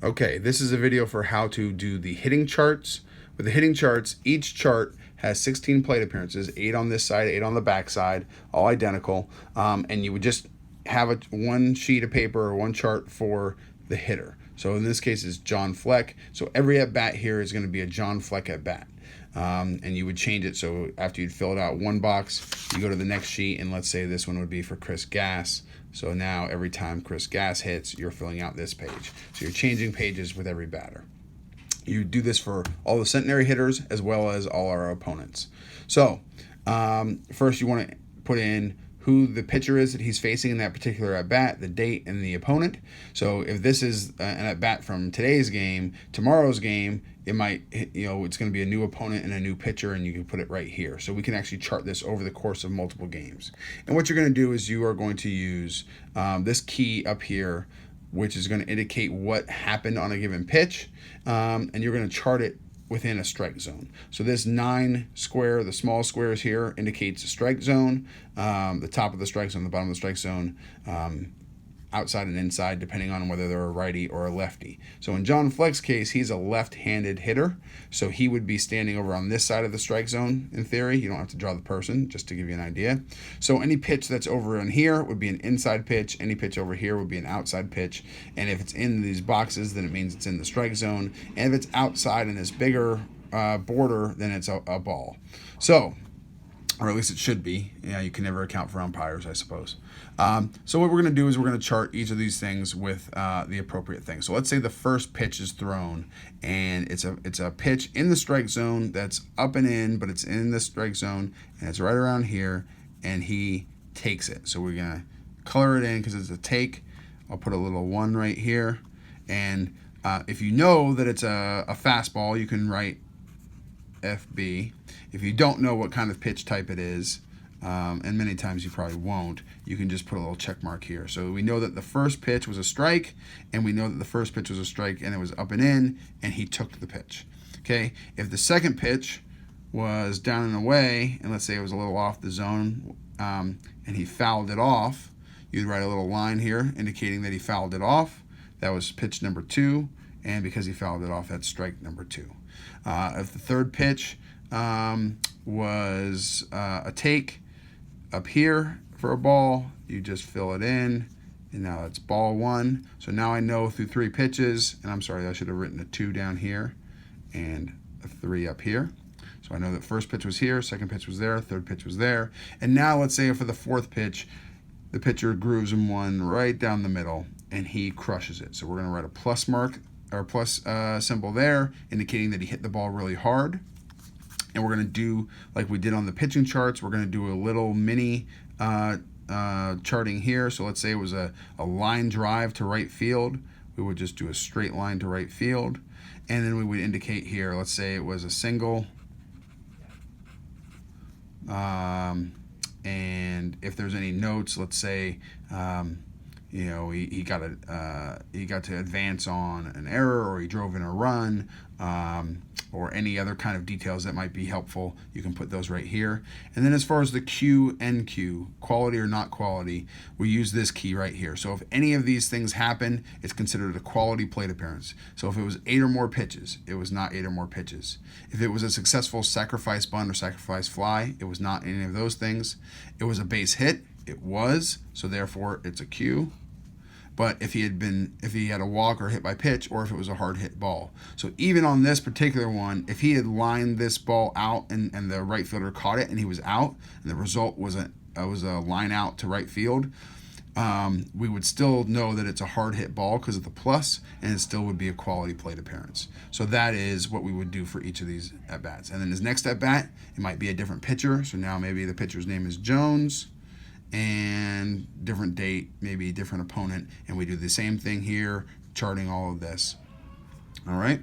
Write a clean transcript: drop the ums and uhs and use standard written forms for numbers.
Okay, this is a video for how to do the hitting charts. With the hitting charts, each chart has 16 plate appearances, 8 on this side, 8 on the back side, all identical. And you would just have one sheet of paper or one chart for the hitter. So in this case, it's John Fleck. So every at bat here is going to be a John Fleck at bat. And you would change it. So after you'd filled out one box, you go to the next sheet, and let's say this one would be for Chris Gass. So now every time Chris Gass hits, you're filling out this page. So you're changing pages with every batter. You do this for all the centenary hitters as well as all our opponents. So first you want to put in who the pitcher is that he's facing in that particular at-bat, the date, and the opponent. So if this is an at-bat from today's game, tomorrow's game, it might, it's going to be a new opponent and a new pitcher, and you can put it right here. So we can actually chart this over the course of multiple games. And what you're going to do is you are going to use this key up here, which is going to indicate what happened on a given pitch, and you're going to chart it within a strike zone. So this 9 square, the small squares here, indicates a strike zone. The top of the strike zone, the bottom of the strike zone, outside and inside, depending on whether they're a righty or a lefty. So in John Fleck's case, he's a left-handed hitter, so he would be standing over on this side of the strike zone in theory. You don't have to draw the person, just to give you an idea. So any pitch that's over in here would be an inside pitch. Any pitch over here would be an outside pitch. And if it's in these boxes, then it means it's in the strike zone. And if it's outside in this bigger border, then it's a ball. So, or at least it should be. Yeah, you can never account for umpires, I suppose. So what we're going to do is we're going to chart each of these things with the appropriate thing. So let's say the first pitch is thrown, and it's a pitch in the strike zone that's up and in, but it's in the strike zone, and it's right around here, and he takes it. So we're going to color it in because it's a take. I'll put a little 1 right here. And if you know that it's a fastball, you can write FB. If you don't know what kind of pitch type it is, and many times you probably won't, you can just put a little check mark here. So we know that the first pitch was a strike, and we know that the first pitch was a strike, and it was up and in, and he took the pitch. Okay, if the second pitch was down and away, and let's say it was a little off the zone, and he fouled it off, you'd write a little line here indicating that he fouled it off. That was pitch number 2, and because he fouled it off, that's strike number 2. If the third pitch was a take up here for a ball, you just fill it in, and now it's ball 1. So now I know through 3 pitches, and I'm sorry, I should have written a 2 down here and a 3 up here. So I know that first pitch was here, second pitch was there, third pitch was there. And now let's say for the fourth pitch, the pitcher grooves him one right down the middle, and he crushes it. So we're going to write a plus mark, or plus symbol there, indicating that he hit the ball really hard. And we're going to do, like we did on the pitching charts, we're going to do a little mini charting here. So let's say it was a line drive to right field. We would just do a straight line to right field. And then we would indicate here, let's say it was a single. And if there's any notes, let's say, he got to advance on an error, or he drove in a run, or any other kind of details that might be helpful, you can put those right here. And then as far as the QNQ, quality or not quality, we use this key right here. So if any of these things happen, it's considered a quality plate appearance. So if it was 8 or more pitches, it was not 8 or more pitches. If it was a successful sacrifice bunt or sacrifice fly, it was not any of those things. It was a base hit, it was, so therefore it's a Q. But if he had a walk or hit by pitch, or if it was a hard hit ball. So even on this particular one, if he had lined this ball out and the right fielder caught it and he was out, and the result was a line out to right field, we would still know that it's a hard hit ball because of the plus, and it still would be a quality plate appearance. So that is what we would do for each of these at-bats. And then his next at-bat, it might be a different pitcher. So now maybe the pitcher's name is Jones, and different date, maybe different opponent, and we do the same thing here, charting all of this. All right.